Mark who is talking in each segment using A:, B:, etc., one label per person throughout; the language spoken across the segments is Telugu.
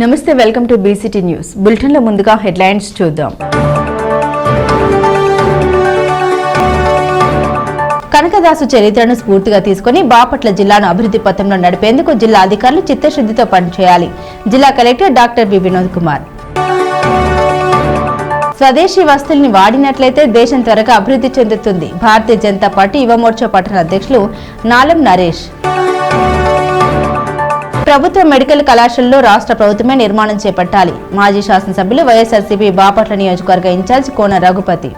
A: నమస్తే, welcome to BCT news bulletin లో ముందుగా హెడ్లైన్స్ చూద్దాం. కనకదాసు చరిత్రను స్ఫూర్తిగా తీసుకుని బాపట్ల జిల్లాను అభివృద్ధి పథంలో నడిపేందుకు జిల్లా అధికారులు చిత్తశుద్ధితో పనిచేయాలి. జిల్లా collector doctor V Vinod Kumar. స్వదేశీ వస్తువుల్ని వాడినట్లయితే దేశం త్వరగా అభివృద్ధి చెందుతుంది. భారతీయ జనతా పార్టీ యువమోర్చా పట్టణ అధ్యక్షులు నాలం నరేష్. ప్రభుత్వ మెడికల్ కళాశాలలో రాష్ట్ర ప్రభుత్వమే నిర్మాణం చేపట్టాలి. మాజీ శాసనసభ్యులు వైఎస్ఆర్సీపీ బాపట్ల నియోజకవర్గ ఇన్ఛార్జ్ కోన రఘుపతి.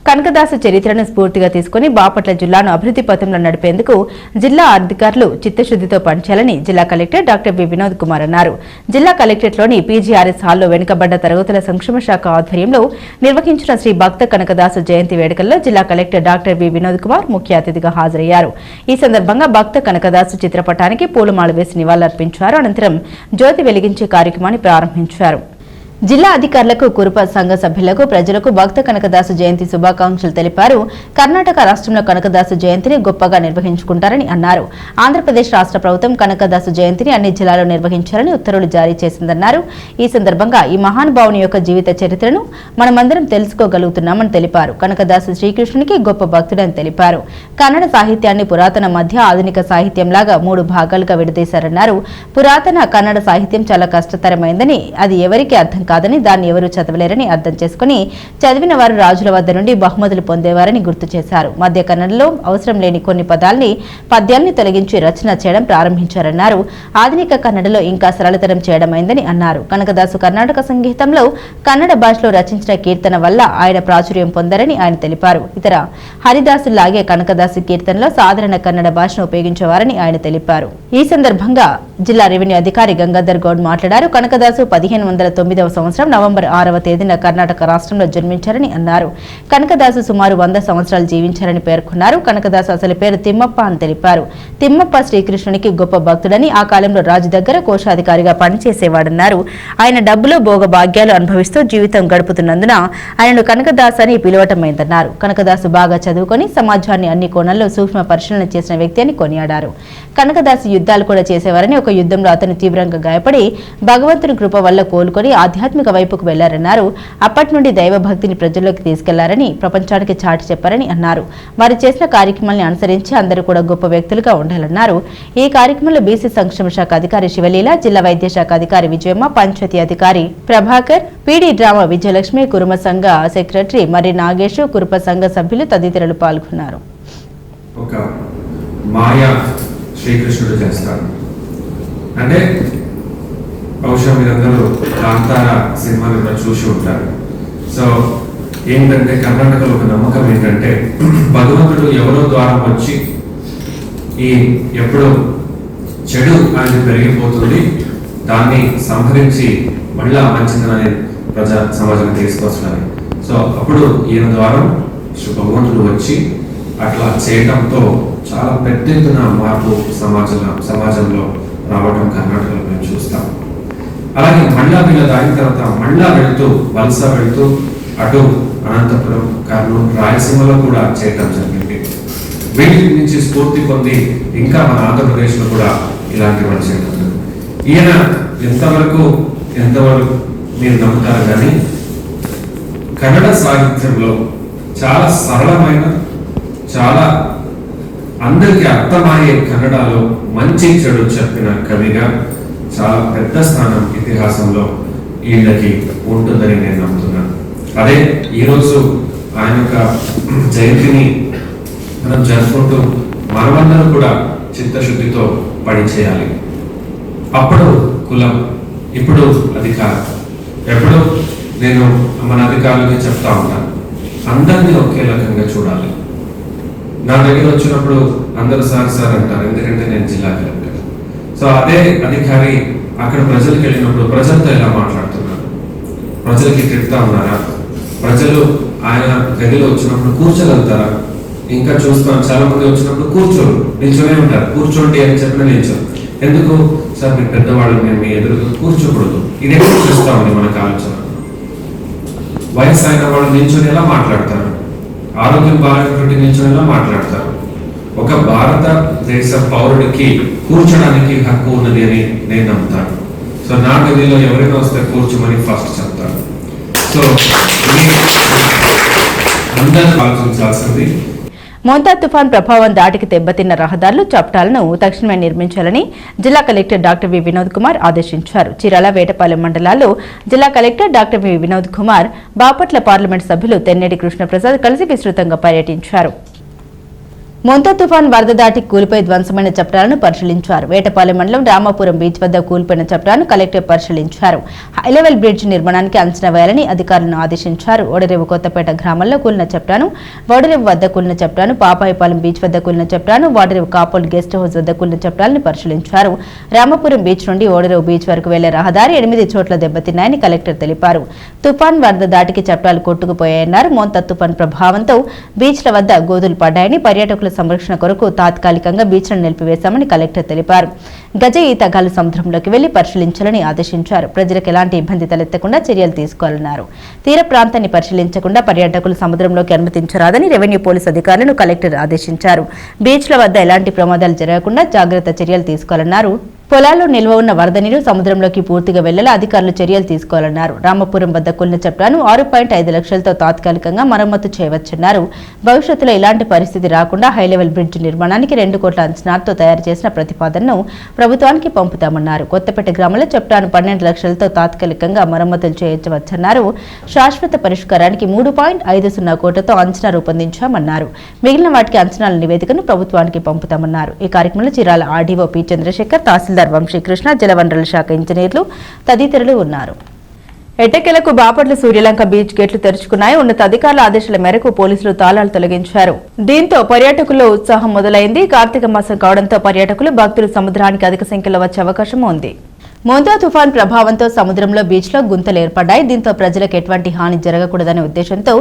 A: కనకదాసు చరిత్రను స్ఫూర్తిగా తీసుకుని బాపట్ల జిల్లాను అభివృద్ధి పథంలో నడిపేందుకు జిల్లా అధికారులు చిత్తశుద్ధితో పనిచేయాలని జిల్లా collector doctor V Vinod Kumar అన్నారు. జిల్లా కలెక్టరేట్లోని పీజీఆర్ఎస్ హాల్లో వెనుకబడ్డ తరగతుల సంక్షేమ శాఖ ఆధ్వర్యంలో నిర్వహించిన శ్రీ భక్త కనకదాసు జయంతి వేడుకల్లో జిల్లా collector doctor V Vinod Kumar ముఖ్య అతిథిగా హాజరయ్యారు. ఈ సందర్భంగా భక్త కనకదాసు చిత్రపటానికి పూలమాల వేసి నివాళులర్పించారు. అనంతరం జ్యోతి వెలిగించే కార్యక్రమాన్ని ప్రారంభించారు. జిల్లా అధికారులకు, కురుప సంఘ సభ్యులకు, ప్రజలకు భక్త కనకదాసు జయంతి శుభాకాంక్షలు తెలిపారు. కర్ణాటక రాష్ట్రంలో కనకదాసు జయంతిని గొప్పగా నిర్వహించుకుంటారని అన్నారు. ఆంధ్రప్రదేశ్ రాష్ట్ర ప్రభుత్వం కనకదాసు జయంతిని అన్ని జిల్లాల్లో నిర్వహించాలని ఉత్తర్వులు జారీ చేసిందన్నారు. ఈ సందర్భంగా ఈ మహానుభావుని యొక్క జీవిత చరిత్రను మనమందరం తెలుసుకోగలుగుతున్నామని తెలిపారు. కనకదాసు శ్రీకృష్ణునికి గొప్ప భక్తుడని తెలిపారు. కన్నడ సాహిత్యాన్ని పురాతన మధ్య ఆధునిక సాహిత్యంలాగా 3 భాగాలుగా విడదీశారన్నారు. పురాతన కన్నడ సాహిత్యం చాలా కష్టతరమైందని, అది ఎవరికి అర్థం కాదని, దాన్ని ఎవరూ చదవలేరని అర్థం చేసుకుని చదివిన వారు రాజుల వద్ద నుండి బహుమతులు పొందేవారని గుర్తు చేశారు. మధ్య కన్నడలో అవసరం లేని కొన్ని పద్యాల్ని తొలగించి రచన చేయడం ప్రారంభించారన్నారు. ఆధునిక కన్నడలో ఇంకా సరళతరం చేయడమైందని అన్నారు. కనకదాసు కర్ణాటక సంగీతంలో కన్నడ భాషలో రచించిన కీర్తన వల్ల ఆయన ప్రాచుర్యం పొందారని ఆయన తెలిపారు. ఇతర హరిదాసులాగే కనకదాసు కీర్తనలో సాధారణ కన్నడ భాషను ఉపయోగించేవారని ఆయన తెలిపారు. ఈ సందర్భంగా జిల్లా రెవెన్యూ అధికారి గంగాధర్ గౌడ్ మాట్లాడారు. కనకదాసు 1509వ సంవత్సరం నవంబర్ 6వ తేదీన కర్ణాటక రాష్ట్రంలో జన్మించారని అన్నారు. కనకదాసు సుమారు 100 సంవత్సరాలు జీవించారని పేర్కొన్నారు. కనకదాసు అసలు పేరు తిమ్మప్ప అని తెలిపారు. తిమ్మప్ప శ్రీకృష్ణునికి గొప్ప భక్తుడని, ఆ కాలంలో రాజు దగ్గర కోశాధికారిగా పనిచేసేవాడన్నారు. ఆయన డబ్బులు భోగ భాగ్యాలు అనుభవిస్తూ జీవితం గడుపుతున్నందున ఆయనను కనకదాసు అని పిలువటమైందన్నారు. కనకదాసు బాగా చదువుకొని సమాజాన్ని అన్ని కోణాల్లో సూక్ష్మ పరిశీలన చేసిన వ్యక్తి అని కొనియాడారు. కనకదాసు యుద్ధాలు కూడా చేసేవారని, ఒక యుద్ధంలో అతను తీవ్రంగా గాయపడి భగవంతుని కృప వల్ల కోలుకొని ఆధ్యాత్మిక వైపుకు వెళ్లారన్నారు. అప్పటి నుండి దైవభక్తిని ప్రజల్లోకి తీసుకెళ్లారని, ప్రపంచానికి చాటి చెప్పారని అన్నారు. వారు చేసిన కార్యక్రమాన్ని అనుసరించి అందరూ కూడా గొప్ప వ్యక్తులుగా ఉండాలన్నారు. ఈ కార్యక్రమంలో బీసీ సంక్షేమ శాఖ అధికారి శివలీల, జిల్లా వైద్య శాఖ అధికారి విజయమ్మ, పంచాయతీ అధికారి ప్రభాకర్, పీడీ డ్రామా విజయలక్ష్మి, కురుమ సంఘ సెక్రటరీ మరి నాగేష్, కురుప సంఘ సభ్యులు తదితరులు పాల్గొన్నారు.
B: శ్రీకృష్ణుడు చేస్తారు అంటే బహుశా మీరందరూ కాంతార సినిమాలు కూడా చూసి ఉంటారు. సో ఏంటంటే కర్ణాటకలో ఒక నమ్మకం ఏంటంటే భగవంతుడు ఎవరో ద్వారా వచ్చి ఈ ఎప్పుడు చెడు అనేది పెరిగిపోతుంది, దాన్ని సంహరించి మళ్ళా మంచితనాన్ని ప్రజా సమాజం తీసుకొస్తున్నారు. సో అప్పుడు ఈయన ద్వారా భగవంతుడు వచ్చి అట్లా చేయడంతో చాలా పెద్ద ఎత్తున మార్పు సమాజంలో రావడం కర్ణాటకలో మేము చూస్తాం. అలాగే మళ్ళా వీళ్ళ దాని తర్వాత మళ్ళా వలస వెళ్తూ అటు అనంతపురం, కర్నూలు, రాయలసీమలో కూడా చేయటం జరిగింది. వీటి నుంచి స్ఫూర్తి పొంది ఇంకా మన ఆంధ్రప్రదేశ్లో కూడా ఇలాంటి వాళ్ళు చేయడం. ఈయన ఎంతవరకు మీరు నమ్ముతారు కానీ కన్నడ సాహిత్యంలో చాలా సరళమైన, చాలా అందరికీ అర్థమయ్యే కన్నడలో మంచి చెడు చెప్పిన కవిగా చాలా పెద్ద స్థానం ఇతిహాసంలో వీళ్ళకి ఉంటుందని నేను నమ్ముతున్నాను. అదే ఈరోజు ఆయన యొక్క జయంతిని మనం జరుపుకుంటూ మనమందరూ కూడా చిత్తశుద్ధితో పనిచేయాలి. అప్పుడు కులం, ఇప్పుడు అధికారం. ఎప్పుడు నేను మన అధికారులకి చెప్తా ఉంటాను, అందరినీ ఒకే రకంగా చూడాలి. నా దగ్గర వచ్చినప్పుడు అందరూ సార్ అంటారు, ఎందుకంటే నేను జిల్లా కలెక్టర్. సో అదే అధికారి అక్కడ ప్రజలకు వెళ్ళినప్పుడు ప్రజలతో ఎలా మాట్లాడుతున్నారు, ప్రజలకి తిడతా ఉన్నారా, ప్రజలు ఆయన గదిలో వచ్చినప్పుడు కూర్చోగలుగుతారా? ఇంకా చూస్తాను చాలా మంది వచ్చినప్పుడు నిల్చొనే ఉంటారు. కూర్చోండి అని చెప్పిన నిల్చోరు. ఎందుకు సార్, మీ పెద్దవాళ్ళు మేము మీ ఎదురుగా కూర్చోకూడదు, ఇదే చూస్తామండి మనకు ఆలోచన. వయసు అయిన వాళ్ళు నిల్చొని ఎలా మాట్లాడతారు? ఆరోగ్యం బాగాలేనటువంటి నిల్చొనిలా మాట్లాడతారు. ఒక భారతదేశ పౌరుడికి కూర్చోడానికి హక్కు ఉన్నది అని నేను నమ్ముతాను. సో నా గదిలో ఎవరైనా వస్తే కూర్చోమని ఫస్ట్ చెప్తాను. సో అందరూ ఆలోచించాల్సింది.
A: మోంతా తుఫాన్ ప్రభావం దాటికి దెబ్బతిన్న రహదారులు చప్టాలను తక్షణమే నిర్మించాలని జిల్లా collector doctor V Vinod Kumar ఆదేశించారు. చీరాల వేటపాలెం మండలాల్లో జిల్లా collector doctor V Vinod Kumar, Bapatla parliament సభ్యులు తెన్నేటి కృష్ణప్రసాద్ కలిసి విస్తృతంగా పర్యటించారు. మోంతా తుఫాన్ వరద దాటి కూలిపోయి ధ్వంసమైన చప్టాలను పరిశీలించారు. వేటపాలెం మండలం రామాపురం బీచ్ వద్ద కూలిపోయిన చప్టాలను కలెక్టర్ పరిశీలించారు. హైలెవెల్ బ్రిడ్జ్ నిర్మాణానికి అంచనా వేయాలని అధికారులను ఆదేశించారు. ఓడరేవు కొత్తపేట గ్రామంలో కూలిన చప్టాను, ఓడరేవు వద్ద కూలిన చప్టాను, పాపాయిపాలెం బీచ్ వద్ద కూలిన చప్టాను, ఓడరేవు కాపోల్ గెస్ట్ హౌస్ వద్ద కూలిన చప్టాలను పరిశీలించారు. రామాపురం బీచ్ నుండి ఓడరేవు బీచ్ వరకు వెళ్లే రహదారి 8 చోట్ల దెబ్బతిన్నాయని కలెక్టర్ తెలిపారు. తుఫాన్ వరద దాటికి చప్టాలు కొట్టుకుపోయాయన్నారు. మోంతా తుఫాన్ ప్రభావంతో బీచ్ల వద్ద గోతులు పడ్డాయని, పర్యాటకుల సంరక్షణ కొరకు తాత్కాలికంగా బీచ్లను నిలిపివేశామని కలెక్టర్ తెలిపారు. గజ ఈతగాళ్లు సముద్రంలోకి వెళ్లి పరిశీలించాలని ఆదేశించారు. ప్రజలకు ఎలాంటి ఇబ్బంది తలెత్తకుండా చర్యలు తీసుకోవాలన్నారు. తీర ప్రాంతాన్ని పరిశీలించకుండా పర్యాటకులు సముద్రంలోకి అనుమతించరాదని రెవెన్యూ పోలీసు అధికారులను కలెక్టర్ ఆదేశించారు. బీచ్ల వద్ద ఎలాంటి ప్రమాదాలు జరగకుండా జాగ్రత్త చర్యలు తీసుకోవాలన్నారు. పొలాల్లో నిల్వ ఉన్న వరద నీరు సముద్రంలోకి పూర్తిగా వెళ్లేలా అధికారులు చర్యలు తీసుకోవాలన్నారు. రామపురం వద్ద కూలిన చప్టాను 6.5 లక్షలతో తాత్కాలికంగా మరమ్మతు చేయవచ్చన్నారు. భవిష్యత్తులో ఇలాంటి పరిస్థితి రాకుండా హైలెవెల్ బ్రిడ్జ్ నిర్మాణానికి 2 కోట్ల అంచనాతో తయారు చేసిన ప్రతిపాదనను ప్రభుత్వానికి పంపుతామన్నారు. కొత్తపేట గ్రామంలో చప్టాను 12 లక్షలతో తాత్కాలికంగా మరమ్మతులు చేయవచ్చన్నారు. శాశ్వత పరిష్కారానికి 3.50 కోట్లతో అంచనా రూపొందించామన్నారు. మిగిలిన వాటికి అంచనాల నివేదికను ప్రభుత్వానికి పంపుతామన్నారు. ఈ కార్యక్రమంలో చీరాల ఆర్డీఓ పి చంద్రశేఖర్, తహసీల్దార్ వంశీకృష్ణ, జలవనరుల శాఖ ఇంజనీర్లు తదితరులు ఉన్నారు. ఎట్టకేలకు బాపట్ల సూర్యలంక బీచ్ గేట్లు తెరుచుకున్నాయి. ఉన్నతాధికారుల ఆదేశాల మేరకు పోలీసులు తాళాలు తొలగించారు. దీంతో పర్యాటకుల్లో ఉత్సాహం మొదలైంది. కార్తీక మాసం కావడంతో పర్యాటకులు, భక్తులు సముద్రానికి అధిక సంఖ్యలో వచ్చే అవకాశం ఉంది. మోంతా తుఫాన్ ప్రభావంతో సముద్రంలో బీచ్లో గుంతలు ఏర్పడ్డాయి. దీంతో ప్రజలకు ఎటువంటి హాని జరగకూడదనే ఉద్దేశంతో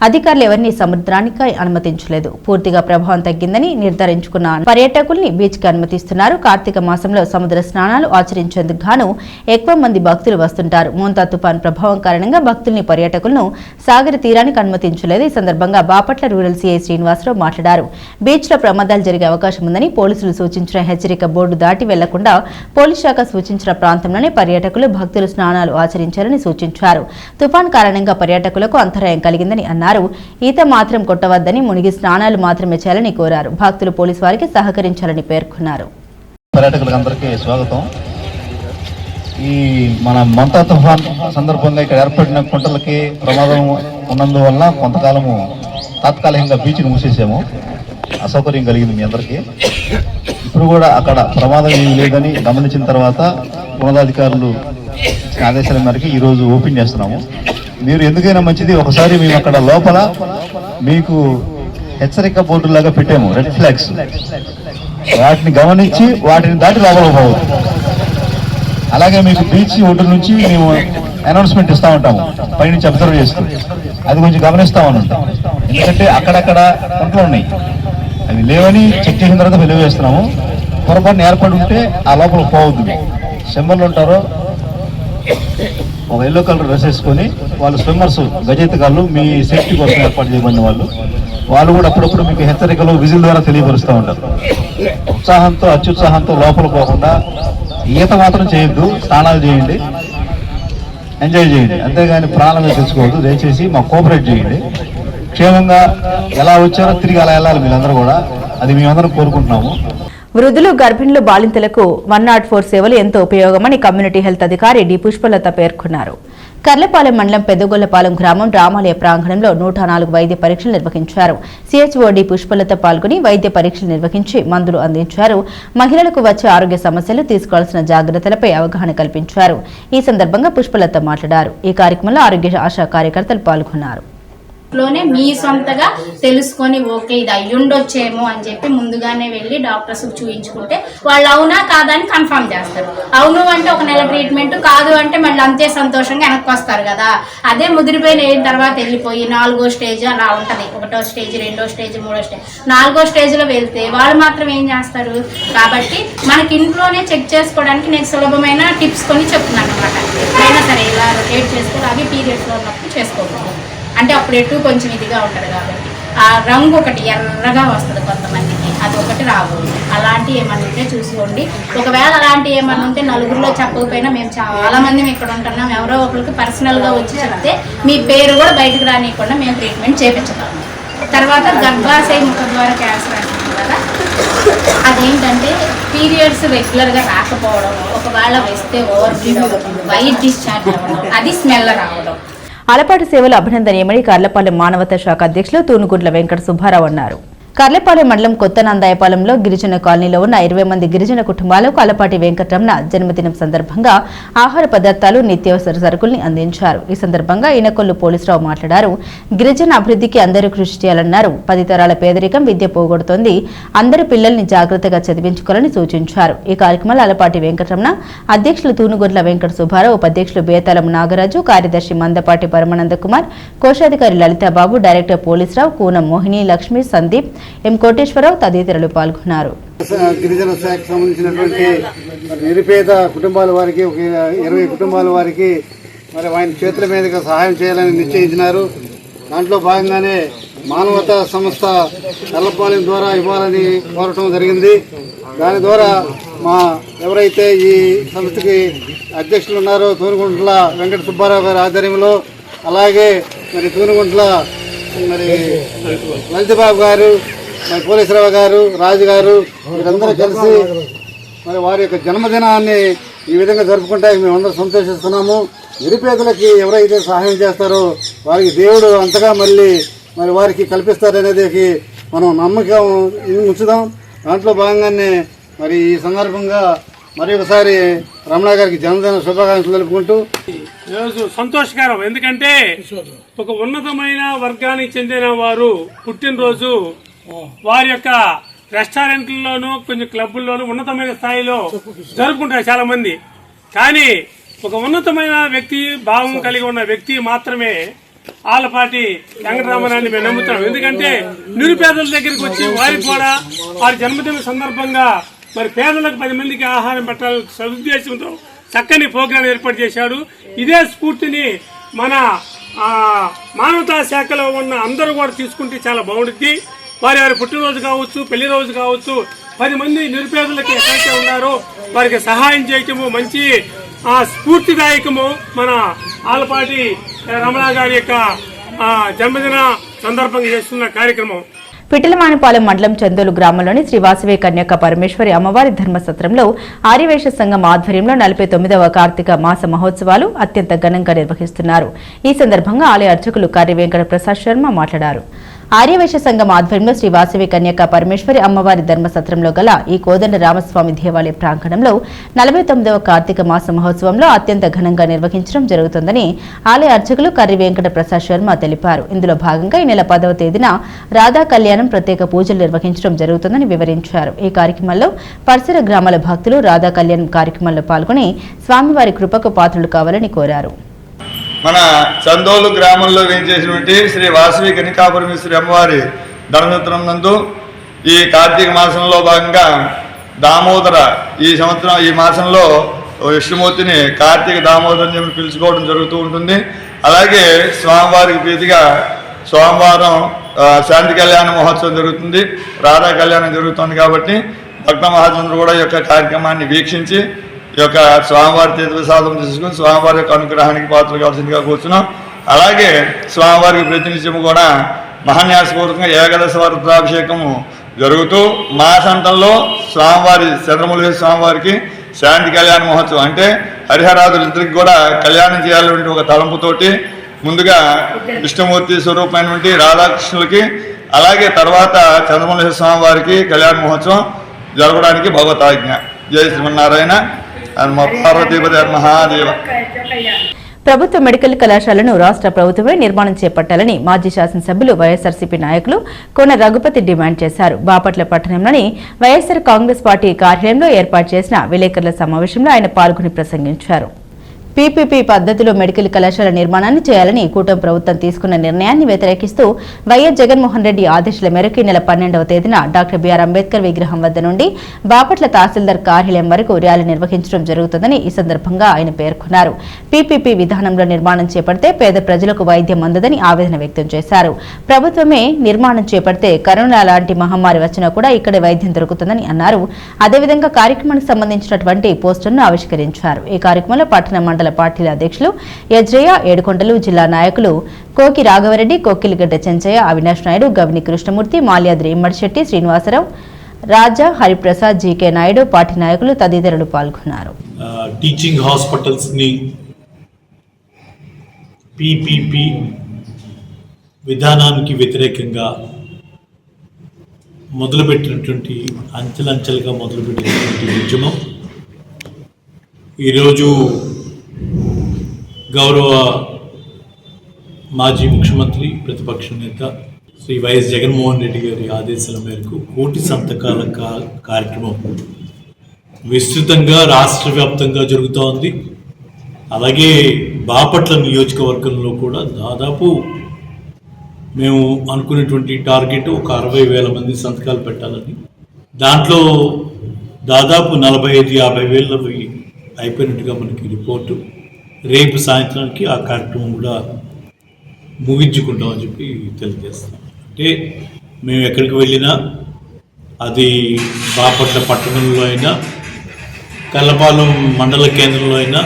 A: అధికారులు ఎవరిని సముద్రానికి అనుమతించలేదు. పూర్తిగా ప్రభావం తగ్గిందని నిర్ధారించుకున్న పర్యాటకుల్ని బీచ్కి అనుమతిస్తున్నారు. కార్తీక మాసంలో సముద్ర స్నానాలు ఆచరించేందుకు గాను ఎక్కువ మంది భక్తులు వస్తుంటారు. మోంతా తుఫాన్ ప్రభావం కారణంగా భక్తుల్ని, పర్యాటకులను సాగర తీరానికి అనుమతించలేదు. ఈ సందర్భంగా బాపట్ల రూరల్ సీఐ శ్రీనివాసరావు మాట్లాడారు. బీచ్లో ప్రమాదాలు జరిగే అవకాశం ఉందని పోలీసులు సూచించిన హెచ్చరిక బోర్డు దాటి వెళ్లకుండా పోలీస్ శాఖ సూచించిన ప్రాంతంలోనే పర్యాటకులు, భక్తులు స్నానాలు ఆచరించాలని సూచించారు. తుఫాన్ కారణంగా పర్యాటకులకు అంతరాయం కలిగిందని అన్నారు. ఈత మాత్రం కొట్టవద్దని, మునిగి స్నానాలు మాత్రమే చేయాలని కోరారు. భక్తులు పోలీసు వారికి సహకరించాలని పేర్కొన్నారు.
C: పర్యాటకులందరికీ స్వాగతం. ఈ మన మోంతా తుఫాన్ సందర్భంగా ఇక్కడ ఏర్పడిన కుంటలకి ప్రమాదం ఉన్నందువల్ల కొంతకాలము తాత్కాలికంగా బీచ్ని మూసేసాము. అసౌకర్యం కలిగింది మీ అందరికీ. ఇప్పుడు కూడా అక్కడ ప్రమాదం ఏమీ లేదని గమనించిన తర్వాత ఉన్నతాధికారులు ఆదేశాల మేరకు ఈరోజు ఓపెన్ చేస్తున్నాము. మీరు ఎందుకైనా మంచిది, ఒకసారి మేము అక్కడ లోపల మీకు హెచ్చరిక బోర్డులాగా పెట్టాము, రెడ్ ఫ్లాగ్స్. వాటిని గమనించి వాటిని దాటి లోపల పోవద్దు. అలాగే మీకు బీచ్ ఒడ్డు నుంచి మేము అనౌన్స్మెంట్ ఇస్తూ ఉంటాము, పైనుంచి అబ్జర్వ్ చేస్తూ. అది కొంచెం గమనిస్తూ ఉంటాం. ఎందుకంటే అక్కడక్కడ కుంటలు ఉన్నాయి, అవి లేవని చెక్ చేసిన తర్వాత వెలువేస్తున్నాము. పొరపాటున ఏర్పడి ఉంటే ఆ లోపల పోవద్దు. సింబల్ ఉంటారో ఒక ఎల్లో కలర్ డ్రెస్ వేసుకొని వాళ్ళు స్విమ్మర్స్, గజెత్తగాళ్ళు, మీ సేఫ్టీ కోసం ఏర్పాటు చేయబడిన వాళ్ళు కూడా అప్పుడప్పుడు మీకు హెచ్చరికలు విజిల్ ద్వారా తెలియపరుస్తూ ఉంటారు. ఉత్సాహంతో, అత్యుత్సాహంతో లోపల పోకుండా ఈత మాత్రం చేయొద్దు, స్నానాలు చేయండి, ఎంజాయ్ చేయండి. అంతేగాని ప్రాణమే తెచ్చుకోవద్దు. దయచేసి మాకు కోఆపరేట్ చేయండి. క్షేమంగా ఎలా వచ్చారో తిరిగి అలా వెళ్ళాలి మీరందరూ కూడా. అది మేమందరం కోరుకుంటున్నాము.
A: వృద్ధులు, గర్భిణులు, బాలింతలకు 104 సేవలు ఎంతో ఉపయోగమని కమ్యూనిటీ హెల్త్ అధికారి డి పుష్పలత పేర్కొన్నారు. కర్లపాలెం మండలం పెద్దగొల్లపాలెం గ్రామం రామాలయ ప్రాంగణంలో 104 వైద్య పరీక్షలు నిర్వహించారు. సిహెచ్ఓ డి పుష్పలత పాల్గొని వైద్య పరీక్షలు నిర్వహించి మందులు అందించారు. మహిళలకు వచ్చే ఆరోగ్య సమస్యలు, తీసుకోవాల్సిన జాగ్రత్తలపై అవగాహన కల్పించారు. ఈ సందర్భంగా పుష్పలత మాట్లాడారు. ఈ కార్యక్రమంలో ఆరోగ్య ఆశా కార్యకర్తలు పాల్గొన్నారు.
D: లోనే మీ సొంతగా తెలుసుకొని ఓకే ఇది అయ్యుండొచ్చేమో అని చెప్పి ముందుగానే వెళ్ళి డాక్టర్స్ చూయించుకుంటే వాళ్ళు అవునా కాదా అని కన్ఫర్మ్ చేస్తారు. అవును అంటే ఒక నెల ట్రీట్మెంట్, కాదు అంటే మళ్ళీ అంతే సంతోషంగా వెనక్కి వస్తారు కదా. అదే ముదిరిపోయిన తర్వాత వెళ్ళిపోయి 4వ స్టేజ్ అలా ఉంటుంది. 1వ స్టేజ్, 2వ స్టేజ్, 3వ స్టేజ్, 4వ స్టేజ్లో వెళ్తే వాళ్ళు మాత్రం ఏం చేస్తారు. కాబట్టి మనకి ఇంట్లోనే చెక్ చేసుకోవడానికి నేను సులభమైన టిప్స్ కొన్ని చెప్తున్నాను అనమాట. ఎప్పుడైనా సరే ఇలా రొటేట్ చేసుకోవాలి. అవి పీరియడ్స్లో ఉన్నప్పుడు చేసుకోవచ్చు. అంటే అప్పుడు ఎటు కొంచెం ఇదిగా ఉంటుంది కాబట్టి ఆ రంగు ఒకటి ఎర్రగా వస్తుంది కొంతమందికి, అది ఒకటి రాకూడదు. అలాంటివి ఏమన్నా ఉంటే చూసుకోండి. ఒకవేళ అలాంటివి ఏమన్నా ఉంటే నలుగురిలో చెప్పకపోయినా మేము చాలా మంది ఇక్కడ ఉంటున్నాం, ఎవరో ఒకరికి పర్సనల్గా వచ్చి చెప్తే మీ పేరు కూడా బయటకు రానియకుండా మేము ట్రీట్మెంట్ చేయించుతాము. తర్వాత గర్భాశయ ముఖద్వార క్యాన్సర్ అంటున్నాం కదా, అదేంటంటే పీరియడ్స్ రెగ్యులర్గా రాకపోవడం, ఒకవేళ వస్తే ఓవర్ బ్లీడ్ అవ్వడం, వైట్ డిశ్చార్జ్ అవ్వడం, అది స్మెల్ రావడం.
A: అలపాటి సేవలు అభినందనీయమని కర్లపాలెం మానవతా శాఖ అధ్యక్షులు తూనుగుండ్ల వెంకట సుబ్బారావు అన్నారు. కర్లపాలెం మండలం కొత్త నందాయపాలెంలో గిరిజన కాలనీలో ఉన్న 20 మంది గిరిజన కుటుంబాలకు అలపాటి వెంకటరమణ జన్మదినం సందర్భంగా ఆహార పదార్థాలు, నిత్యావసర సరుకుల్ని అందించారు. ఈ సందర్భంగా ఈనకొల్లు పోలీసురావు మాట్లాడారు. గిరిజన అభివృద్ధికి అందరూ కృషి చేయాలన్నారు. 10 తరాల పేదరికం విద్య పోగొడుతోంది, అందరూ పిల్లల్ని జాగ్రత్తగా చదివించుకోవాలని సూచించారు. ఈ కార్యక్రమంలో అలపాటి వెంకటరమణ, అధ్యక్షులు తూనుగుండ్ల వెంకట సుబ్బారావు, ఉపాధ్యక్షులు బేతాళం నాగరాజు, కార్యదర్శి మందపాటి పరమానంద కుమార్, కోశాధికారి లలితాబాబు, డైరెక్టర్ పోలీసురావు, కూనం మోహిని, లక్ష్మి, సందీప్, ఎం కోటేశ్వరరావు తదితరులు పాల్గొన్నారు.
E: గిరిజన శాఖకు సంబంధించినటువంటి నిరుపేద కుటుంబాల వారికి, ఒక 20 కుటుంబాల వారికి మరి ఆయన చేతుల మీదుగా సహాయం చేయాలని నిశ్చయించినారు. దాంట్లో భాగంగానే మానవతా సంస్థ కర్లపాలెం ద్వారా ఇవ్వాలని కోరటం జరిగింది. దాని ద్వారా మా ఎవరైతే ఈ సంస్థకి అధ్యక్షులు ఉన్నారో తూనుగుంట్ల వెంకట సుబ్బారావు గారి ఆధ్వర్యంలో, అలాగే మరి తూనుగుంట్ల మరి లలితబాబు గారు, మరి పోలీసురావు గారు, రాజు గారు, వీరందరూ కలిసి మరి వారి యొక్క జన్మదినాన్ని ఈ విధంగా జరుపుకుంటే మేమందరూ సంతోషిస్తున్నాము. నిరుపేదలకి ఎవరైతే సహాయం చేస్తారో వారికి దేవుడు అంతగా మరి వారికి కల్పిస్తారనేది మనం నమ్మకం ఉంచుదాం. దాంట్లో భాగంగానే మరి ఈ సందర్భంగా మరి ఒకసారి రమణ గారికి జన్మదిన శుభాకాంక్షలు తెలుపుకుంటూ,
F: ఈరోజు సంతోషకరం. ఎందుకంటే ఒక ఉన్నతమైన వర్గానికి చెందిన వారు పుట్టినరోజు వారి యొక్క రెస్టారెంట్లలోనూ కొంచెం క్లబ్బుల్లోనూ ఉన్నతమైన స్థాయిలో జరుపుకుంటారు చాలా మంది. కానీ ఒక ఉన్నతమైన వ్యక్తి, భావం కలిగి ఉన్న వ్యక్తి మాత్రమే ఆలపాటి వెంకటరమణాన్ని మేము నమ్ముతున్నాం. ఎందుకంటే నిరుపేదల దగ్గరికి వచ్చి వారికి కూడా వారి జన్మదిన సందర్భంగా మరి పేదలకు 10 మందికి ఆహారం పెట్టాలని సదుద్దేశంతో చక్కని ప్రోగ్రాం ఏర్పాటు చేశాడు. ఇదే స్ఫూర్తిని మన మానవతా శాఖలో ఉన్న అందరూ కూడా తీసుకుంటే చాలా బాగుంటుంది. వారి పుట్టినరోజు కావచ్చు, పెళ్లి రోజు కావచ్చు, 10 మంది నిరుపేదలకి ఎక్కడైతే ఉన్నారో వారికి సహాయం చేయటము మంచి స్ఫూర్తిదాయకము. మన ఆలపాటి రమణ గారి యొక్క జన్మదిన సందర్భంగా చేస్తున్న కార్యక్రమం.
A: పిట్టలమానిపాలెం మండలం చందోలు గ్రామంలోని శ్రీ వాసవి కన్యక పరమేశ్వరి అమ్మవారి ధర్మసత్రంలో ఆర్యవైశ్య సంఘం ఆధ్వర్యంలో 49వ కార్తీక మాస మహోత్సవాలు అత్యంత ఘనంగా నిర్వహిస్తున్నారు. ఈ సందర్భంగా ఆలయ అర్చకులు కార్య వెంకట ప్రసాద్ శర్మ మాట్లాడారు. ఆర్యవైశ్య సంఘం ఆధ్వర్యంలో శ్రీ వాసవి కన్యక పరమేశ్వరి అమ్మవారి ధర్మసత్రంలో గల ఈ కోదండ రామస్వామి దేవాలయ ప్రాంగణంలో 49వ కార్తీక మాస మహోత్సవంలో అత్యంత ఘనంగా నిర్వహించడం జరుగుతుందని ఆలయ అర్చకులు కర్రి వెంకట ప్రసాద్ శర్మ తెలిపారు. ఇందులో భాగంగా ఈ నెల 10వ తేదీన రాధా కళ్యాణం ప్రత్యేక పూజలు నిర్వహించడం జరుగుతుందని వివరించారు. ఈ కార్యక్రమంలో పరిసర గ్రామాల భక్తులు రాధా కళ్యాణం కార్యక్రమంలో పాల్గొని స్వామివారి కృపకు పాత్రలు కావాలని కోరారు.
G: మన చందోలు గ్రామంలో వేయించేసినటువంటి శ్రీ వాసవి కన్యకాపరమేశ్వరి అమ్మవారి ధర్మసత్రం నందు ఈ కార్తీక మాసంలో భాగంగా దామోదర ఈ మాసంలో విష్ణుమూర్తిని కార్తీక దామోదరం చెప్పి పిలుచుకోవడం జరుగుతూ ఉంటుంది. అలాగే స్వామివారికి ప్రీతిగా సోమవారం శాంతి కళ్యాణ మహోత్సవం జరుగుతుంది, రాధా కళ్యాణం జరుగుతుంది. కాబట్టి భక్త మహాజనులు కూడా ఈ యొక్క కార్యక్రమాన్ని వీక్షించి ఈ యొక్క స్వామివారి తీర్థ ప్రసాదం తీసుకుని స్వామివారి యొక్క అనుగ్రహానికి పాత్రలు కావాల్సిందిగా కూర్చున్నాం. అలాగే స్వామివారికి ప్రతినిత్యము కూడా మహాన్యాసపూర్వకంగా ఏకాదశ రుద్రాభిషేకము జరుగుతూ మాసాంతంలో స్వామివారి చంద్రమౌళి స్వామివారికి శాంతి కళ్యాణ మహోత్సవం అంటే హరిహరాదులిద్దరికి కూడా కళ్యాణం చేయాలనే ఒక తలంపుతోటి ముందుగా విష్ణుమూర్తి స్వరూపమైనటువంటి రాధాకృష్ణులకి, అలాగే తర్వాత చంద్రమౌళి స్వామివారికి కళ్యాణ మహోత్సవం జరగడానికి భగవతాజ్ఞ. జై శ్రీమన్నారాయణ.
A: ప్రభుత్వ మెడికల్ కళాశాలను రాష్ట్ర ప్రభుత్వమే నిర్మాణం చేపట్టాలని మాజీ శాసనసభ్యులు వైఎస్ఆర్సీపీ నాయకులు కోన రఘుపతి డిమాండ్ చేశారు. బాపట్ల పట్టణంలోని వైఎస్ఆర్ కాంగ్రెస్ పార్టీ కార్యాలయంలో ఏర్పాటు చేసిన విలేకరుల సమావేశంలో ఆయన పాల్గొని ప్రసంగించారు. పీపీపీ పద్ధతిలో మెడికల్ కళాశాల నిర్మాణాన్ని చేయాలని కూటమి ప్రభుత్వం తీసుకున్న నిర్ణయాన్ని వ్యతిరేకిస్తూ వైఎస్ జగన్మోహన్ రెడ్డి ఆదేశాల మేరకు ఈ నెల 12వ తేదీన డాక్టర్ బిఆర్ అంబేద్కర్ విగ్రహం వద్ద నుండి బాపట్ల తహసీల్దార్ కార్యాలయం వరకు ర్యాలీ నిర్వహించడం జరుగుతుందని ఈ సందర్భంగా ఆయన పేర్కొన్నారు. పీపీపీ విధానంలో నిర్మాణం చేపడితే పేద ప్రజలకు వైద్యం అందదని ఆవేదన వ్యక్తం చేశారు. ప్రభుత్వమే నిర్మాణం చేపడితే కరోనా లాంటి మహమ్మారి వచ్చినా కూడా ఇక్కడే వైద్యం దొరుకుతుందని అన్నారు. అదేవిధంగా కార్యక్రమానికి సంబంధించినటువంటి పోస్టర్ను ఆవిష్కరించారు. ఈ కార్యక్రమంలో పట్టణ మండల పార్టీల అధ్యక్షులు యజ్రయ్య, ఏడుకొండలు జిల్లా నాయకులు కోకి రాఘవరెడ్డి, కోకిలిగడ్డ చెంచయ్య, అవినాష్ నాయుడు, గవిని కృష్ణమూర్తి, మాల్యాద్రి ఇమ్మడిశెట్టి, శ్రీనివాసరావు, రాజా, హరిప్రసాద్, జీకే నాయుడు, పార్టీ నాయకులు తదితరులు పాల్గొన్నారు.
H: టీచింగ్ హాస్పిటల్స్ ని పీపీపీ విధానానికి వ్యతిరేకంగా మొదలుపెట్టినటువంటి అంచెలంచెలుగా మొదలుపెట్టినటువంటి ఉద్యమం ఈరోజు గౌరవ మాజీ ముఖ్యమంత్రి ప్రతిపక్ష నేత శ్రీ వైఎస్ జగన్మోహన్ రెడ్డి గారి ఆదేశాల మేరకు కోటి సంతకాల కార్యక్రమం విస్తృతంగా రాష్ట్ర వ్యాప్తంగా జరుగుతోంది. అలాగే బాపట్ల నియోజకవర్గంలో కూడా దాదాపు మేము అనుకునేటువంటి టార్గెట్ ఒక 60,000 మంది సంతకాలు పెట్టాలని, దాంట్లో దాదాపు 45-50,000 అయిపోయినట్టుగా మనకి రిపోర్టు. రేపు సాయంత్రానికి ఆ కార్యక్రమం కూడా ముగించుకుంటామని చెప్పి తెలియజేస్తాం. అంటే మేము ఎక్కడికి వెళ్ళినా, అది బాపట్ల పట్టణంలో అయినా, కల్లపాలెం మండల కేంద్రంలో అయినా,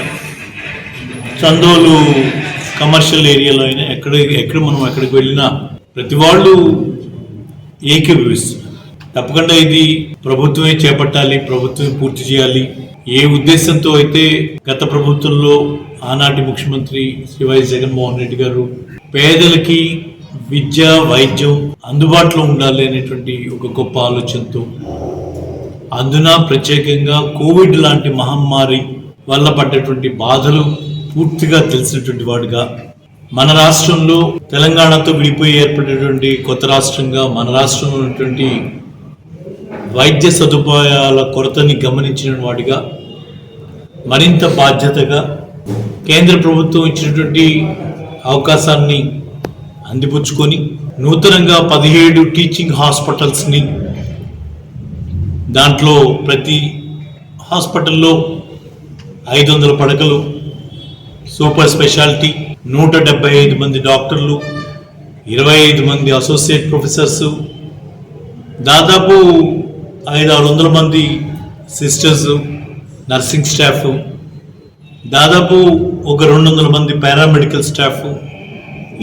H: చందోలు కమర్షియల్ ఏరియాలో అయినా, ఎక్కడ మనం ఎక్కడికి వెళ్ళినా ప్రతి వాళ్ళు ఏకీభవిస్తున్నారు. తప్పకుండా ఇది ప్రభుత్వమే చేపట్టాలి, ప్రభుత్వమే పూర్తి చేయాలి. ఏ ఉద్దేశంతో అయితే గత ప్రభుత్వంలో ఆనాటి ముఖ్యమంత్రి శ్రీ వైఎస్ జగన్మోహన్ రెడ్డి గారు పేదలకి విద్య, వైద్యం అందుబాటులో ఉండాలి అనేటువంటి ఒక గొప్ప ఆలోచనతో, అందున ప్రత్యేకంగా కోవిడ్ లాంటి మహమ్మారి వల్ల పడ్డటువంటి బాధలు పూర్తిగా తెలిసినటువంటి వాడుగా, మన రాష్ట్రంలో తెలంగాణతో విడిపోయి ఏర్పడినటువంటి కొత్త రాష్ట్రంగా మన రాష్ట్రంలో ఉన్నటువంటి వైద్య సదుపాయాల కొరతని గమనించిన వాడిగా, మరింత బాధ్యతగా కేంద్ర ప్రభుత్వం ఇచ్చినటువంటి అవకాశాన్ని అందిపుచ్చుకొని నూతనంగా 17 టీచింగ్ హాస్పిటల్స్ని, దాంట్లో ప్రతి హాస్పిటల్లో 500 పడకలు, సూపర్ స్పెషాలిటీ, 175 మంది డాక్టర్లు, 25 మంది అసోసియేట్ ప్రొఫెసర్స్, దాదాపు 500-600 మంది సిస్టర్స్, నర్సింగ్ స్టాఫ్, దాదాపు ఒక 200 మంది పారామెడికల్ స్టాఫ్,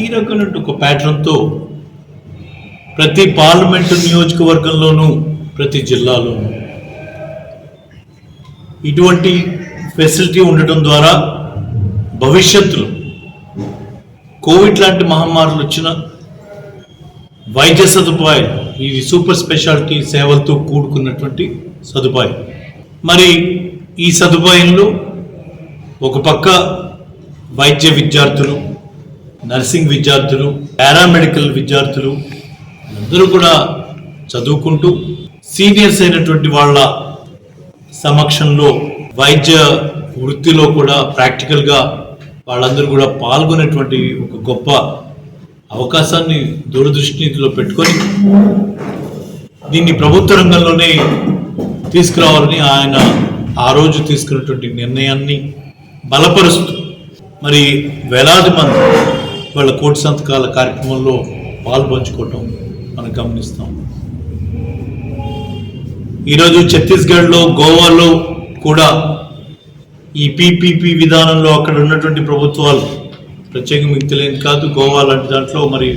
H: ఈ రకమైన ఒక ప్యాటర్న్తో ప్రతి పార్లమెంటు నియోజకవర్గంలోనూ, ప్రతి జిల్లాలోనూ ఇటువంటి ఫెసిలిటీ ఉండటం ద్వారా భవిష్యత్తులో కోవిడ్ లాంటి మహమ్మారులు వచ్చిన వైద్య సదుపాయం, ఇది సూపర్ స్పెషాలిటీ సేవలతో కూడుకున్నటువంటి సదుపాయం. మరి ఈ సదుపాయంలో ఒక పక్క వైద్య విద్యార్థులు, నర్సింగ్ విద్యార్థులు, పారామెడికల్ విద్యార్థులు అందరూ కూడా చదువుకుంటూ సీనియర్స్ అయినటువంటి వాళ్ళ సమక్షంలో వైద్య వృత్తిలో కూడా ప్రాక్టికల్గా వాళ్ళందరూ కూడా పాల్గొనేటువంటి ఒక గొప్ప అవకాశాన్ని దూరదృష్టిలో పెట్టుకొని దీన్ని ప్రభుత్వ రంగంలోనే తీసుకురావాలని ఆయన ఆ రోజు తీసుకున్నటువంటి నిర్ణయాన్ని బలపరుస్తూ మరి వేలాది మంది వాళ్ళ కోటి సంతకాల కార్యక్రమంలో పాల్పంచుకోవటం మనం గమనిస్తాం. ఈరోజు ఛత్తీస్గఢ్లో, గోవాలో కూడా ఈ పీపీపీ విధానంలో అక్కడ ఉన్నటువంటి ప్రభుత్వాలు, ప్రత్యేకంగా మీకు తెలియదు కాదు, గోవా లాంటి దాంట్లో మరి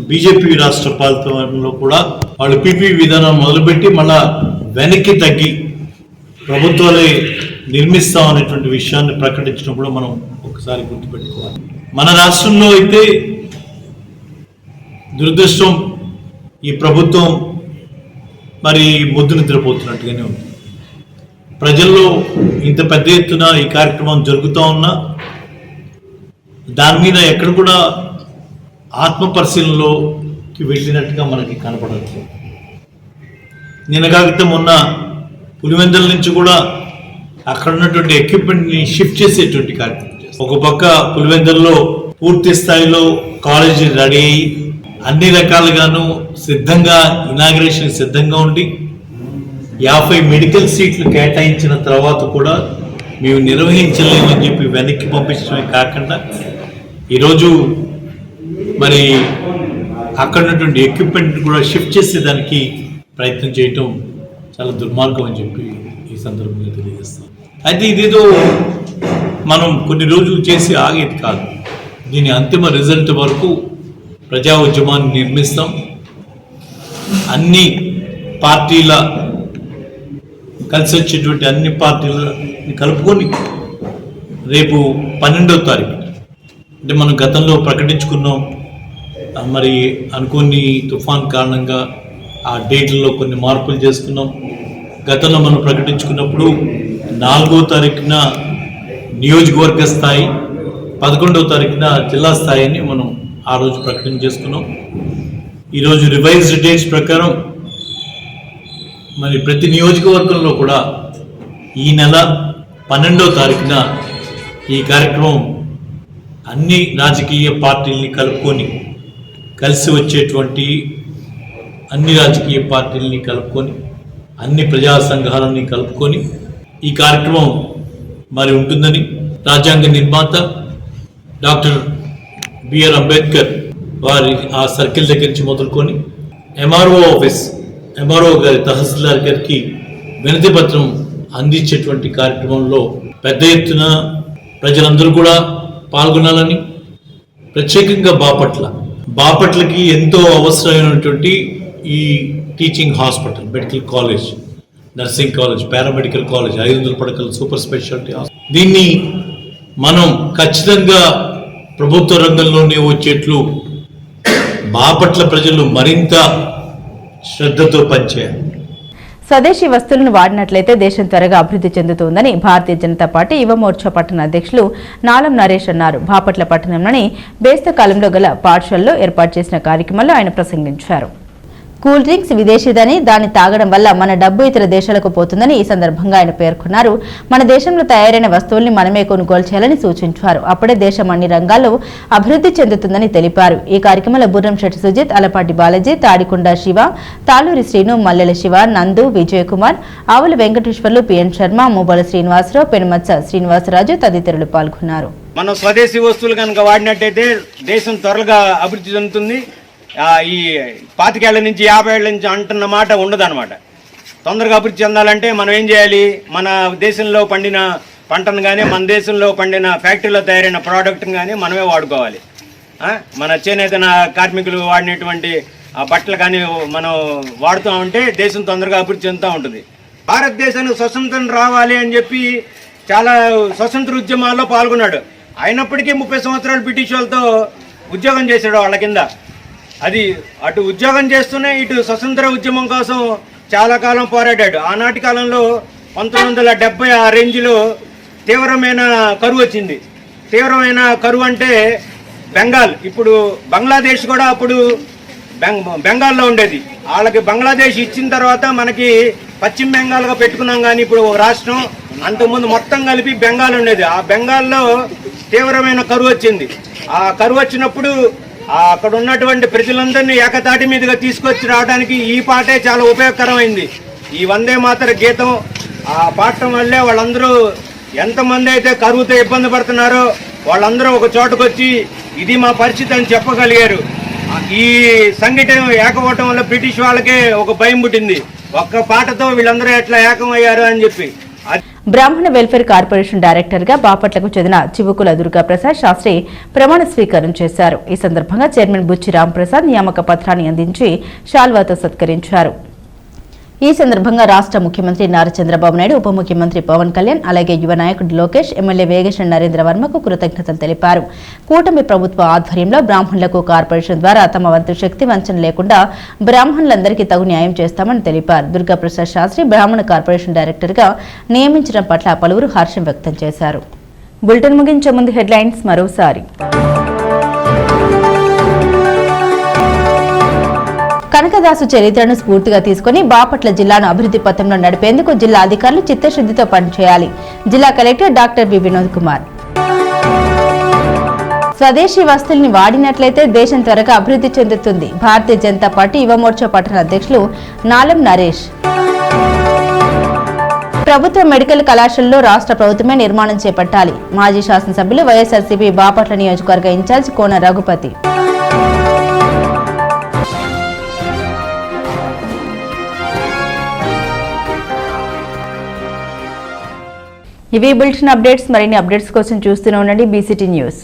H: బీజేపీ రాష్ట్ర పాలితంలో కూడా వాళ్ళు పీపీపీ విధానం మొదలుపెట్టి మళ్ళా వెనక్కి తగ్గి ప్రభుత్వాలే నిర్మిస్తాం అనేటువంటి విషయాన్ని ప్రకటించడం కూడా మనం ఒకసారి గుర్తుపెట్టుకోవాలి. మన రాష్ట్రంలో అయితే దురదృష్టం ఈ ప్రభుత్వం మరి ముద్దు నిద్రపోతున్నట్టుగానే ఉంది. ప్రజల్లో ఇంత పెద్ద ఎత్తున ఈ కార్యక్రమం జరుగుతూ ఉన్నా దాని మీద ఎక్కడ కూడా ఆత్మ పరిశీలనలోకి వెళ్ళినట్టుగా మనకి కనపడదు. నిన్నగాగితే మొన్న పులివెందుల నుంచి కూడా అక్కడ ఉన్నటువంటి ఎక్విప్మెంట్ని షిఫ్ట్ చేసేటువంటి కార్యక్రమం చేస్తాం. ఒక పక్క పులివెందుల్లో పూర్తి స్థాయిలో కాలేజీ రెడీ అయ్యి అన్ని రకాలుగాను సిద్ధంగా ఇనాగ్రేషన్ సిద్ధంగా ఉండి 50 మెడికల్ సీట్లు కేటాయించిన తర్వాత కూడా మేము నిర్వహించలేమని చెప్పి వెనక్కి పంపించడమే కాకుండా ఈరోజు మరి అక్కడ ఉన్నటువంటి ఎక్విప్మెంట్ కూడా షిఫ్ట్ చేసేదానికి ప్రయత్నం చేయటం చాలా దుర్మార్గం అని చెప్పి ఈ సందర్భంగా తెలియజేస్తాం. అయితే ఇదేదో మనం కొన్ని రోజులు చేసి ఆగేది కాదు. దీని అంతిమ రిజల్ట్ వరకు ప్రజా ఉద్యమాన్ని నిర్మిస్తాం. అన్ని పార్టీల కలిసి వచ్చేటువంటి అన్ని పార్టీలని కలుపుకొని రేపు 12వ తారీఖు అంటే మనం గతంలో ప్రకటించుకున్నాం. మరి అనుకోని తుఫాన్ కారణంగా ఆ డేట్లలో కొన్ని మార్పులు చేసుకున్నాం. గతంలో మనం ప్రకటించుకున్నప్పుడు 4వ తారీఖున నియోజకవర్గ స్థాయి, 11వ తారీఖున జిల్లా స్థాయి అని మనం ఆ రోజు ప్రకటన చేసుకున్నాం. ఈరోజు రివైజ్డ్ డేట్స్ ప్రకారం మరి ప్రతి నియోజకవర్గంలో కూడా ఈ నెల 12వ తారీఖున ఈ కార్యక్రమం అన్ని రాజకీయ పార్టీల్ని కలుపుకొని కలిసి వచ్చేటువంటి అన్ని రాజకీయ పార్టీలని కలుపుకొని అన్ని ప్రజా సంఘాలని కలుపుకొని ఈ కార్యక్రమం మరి ఉంటుందని రాజ్యాంగ నిర్మాత డాక్టర్ బిఆర్ అంబేద్కర్ వారి ఆ సర్కిల్ దగ్గర నుంచి మొదలుకొని ఎంఆర్ఓ ఆఫీస్, ఎంఆర్ఓ గారి, తహసీల్దార్ గారికి వినతి పత్రం అందించేటువంటి కార్యక్రమంలో పెద్ద ఎత్తున ప్రజలందరూ కూడా పాల్గొనాలని, ప్రత్యేకంగా బాపట్లకి ఎంతో అవసరమైనటువంటి ఈ teaching hospital, medical college, nursing college, paramedical college, 500 పడకల సూపర్ స్పెషాలిటీ హాస్పిటల్, దీన్ని మనం ఖచ్చితంగా ప్రభుత్వ రంగంలోనే వచ్చేట్లు బాపట్ల ప్రజలు మరింత శ్రద్ధతో పనిచేయాలి.
A: స్వదేశీ వస్తువులను వాడినట్లయితే దేశం త్వరగా అభివృద్ధి చెందుతుందని భారతీయ జనతా పార్టీ యువ మోర్చా పట్టణ అధ్యక్షులు నాలం నరేష్ అన్నారు. బాపట్ల పట్టణంలోని బేస్తకాలంలో గల పాఠశాలలో ఏర్పాటు చేసిన కార్యక్రమంలో ఆయన ప్రసంగించారు. కూల్ డ్రింక్స్ విదేశీదని, దాన్ని తాగడం వల్ల మన డబ్బు ఇతర దేశాలకు పోతుందని ఈ సందర్భంగా ఆయన పేర్కొన్నారు. మన దేశంలో తయారైన వస్తువుల్ని మనమే కొనుగోలు చేయాలని సూచించారు. అప్పుడే దేశం అన్ని రంగాల్లో అభివృద్ధి చెందుతుందని తెలిపారు. ఈ కార్యక్రమంలో బుర్రంశెట్టి సుజిత్, అలపాటి బాలాజీ, తాడికొండ శివ, తాలూరి శ్రీను, మల్లెల శివ, నందు, విజయకుమార్, ఆవుల వెంకటేశ్వర్లు, పిఎన్ శర్మ, మూబల శ్రీనివాసరావు, పెనుమత్స శ్రీనివాసరాజు తదితరులు పాల్గొన్నారు.
I: మనం స్వదేశీ వస్తువులు కనుక వాడినట్టయితే దేశం త్వరగా అభివృద్ధి చెందుతుంది. ఈ 25 ఏళ్ల నుంచి 50 ఏళ్ల నుంచి అంటున్న మాట ఉండదన్నమాట. తొందరగా అభివృద్ధి చెందాలంటే మనం ఏం చేయాలి? మన దేశంలో పండిన పంటను కానీ, మన దేశంలో పండిన ఫ్యాక్టరీలో తయారైన ప్రోడక్ట్ని కానీ మనమే వాడుకోవాలి. మన చేనేత కార్మికులు వాడినటువంటి బట్టలు కానీ మనం వాడుతూ ఉంటే దేశం తొందరగా అభివృద్ధి చెందుతూ ఉంటుంది. భారతదేశానికి స్వతంత్రం రావాలి అని చెప్పి చాలా స్వతంత్ర ఉద్యమాల్లో పాల్గొన్నాడు. అయినప్పటికీ 30 సంవత్సరాలు బ్రిటిష్ వాళ్ళతో ఉద్యోగం చేశాడు వాళ్ళ కింద. అది అటు ఉద్యోగం చేస్తూనే ఇటు స్వతంత్ర ఉద్యమం కోసం చాలా కాలం పోరాడాడు. ఆనాటి కాలంలో 1970 ఆ రేంజ్లో తీవ్రమైన కరువు వచ్చింది. తీవ్రమైన కరువు అంటే బెంగాల్, ఇప్పుడు బంగ్లాదేశ్ కూడా అప్పుడు బెంగాల్లో ఉండేది. వాళ్ళకి బంగ్లాదేశ్ ఇచ్చిన తర్వాత మనకి పశ్చిమ బెంగాల్గా పెట్టుకున్నాం. కానీ ఇప్పుడు ఒక రాష్ట్రం, అంతకుముందు మొత్తం కలిపి బెంగాల్ ఉండేది. ఆ బెంగాల్లో తీవ్రమైన కరువు వచ్చింది. ఆ కరువు వచ్చినప్పుడు అక్కడ ఉన్నటువంటి ప్రజలందరినీ ఏకతాటి మీదుగా తీసుకొచ్చి రావడానికి ఈ పాటే చాలా ఉపయోగకరమైంది. ఈ వందే మాతర గీతం పాడటం వల్లే వాళ్ళందరూ ఎంతమంది అయితే కరువుతో ఇబ్బంది పడుతున్నారో వాళ్ళందరూ ఒక చోటకు వచ్చి ఇది మా పరిస్థితి అని చెప్పగలిగారు. ఈ సంఘటన ఏకవటం వల్ల బ్రిటిష్ వాళ్ళకే ఒక భయం పుట్టింది. ఒక్క పాటతో వీళ్ళందరూ ఎట్లా ఏకమయ్యారు అని చెప్పి.
A: బ్రాహ్మణ వెల్ఫేర్ కార్పొరేషన్ డైరెక్టర్ గా బాపట్లకు చెందిన చివుకుల దుర్గాప్రసాద్ శాస్త్రి ప్రమాణ స్వీకారం చేశారు. ఈ సందర్భంగా చైర్మన్ బుచ్చి రాంప్రసాద్ నియామక పత్రాన్ని అందించి శాల్వాతో సత్కరించారు. ఈ సందర్భంగా రాష్ట్ర ముఖ్యమంత్రి నారా చంద్రబాబు నాయుడు, ఉప ముఖ్యమంత్రి పవన్ కళ్యాణ్, అలాగే యువ నాయకుడు లోకేష్, ఎమ్మెల్యే వేగేశ్వర నరేంద్ర వర్మకు కృతజ్ఞతలు తెలిపారు. కూటమి ప్రభుత్వ ఆధ్వర్యంలో బ్రాహ్మణులకు కార్పొరేషన్ ద్వారా తమ వంతు శక్తి వంచన లేకుండా బ్రాహ్మణులందరికీ తగు న్యాయం చేస్తామని తెలిపారు. దుర్గాప్రసాద్ శాస్త్రి బ్రాహ్మణ కార్పొరేషన్ డైరెక్టర్ గా నియమించడం పట్ల పలువురు హర్షం వ్యక్తం చేశారు. బులెటిన్ ముగించే ముందు హెడ్లైన్స్ మరోసారి. కనకదాసు చరిత్రను స్ఫూర్తిగా తీసుకుని బాపట్ల జిల్లాను అభివృద్ధి పథంలో నడిపేందుకు జిల్లా అధికారులు చిత్తశుద్ధితో పనిచేయాలి. జిల్లా collector doctor V Vinod Kumar. స్వదేశీ వస్తువుల్ని వాడినట్లయితే దేశం త్వరగా అభివృద్ధి చెందుతుంది. భారతీయ జనతా పార్టీ యువమోర్చా పట్టణ అధ్యక్షులు నాలం నరేష్. ప్రభుత్వ మెడికల్ కళాశాలలో రాష్ట్ర ప్రభుత్వమే నిర్మాణం చేపట్టాలి. మాజీ శాసనసభ్యులు వైఎస్ఆర్సీపీ బాపట్ల నియోజకవర్గ ఇన్ఛార్జ్ కోన రఘుపతి. ఇవి బులెటిన్ అప్డేట్స్. మరిన్ని అప్డేట్స్ కోసం చూస్తూనే ఉండండి BCT న్యూస్.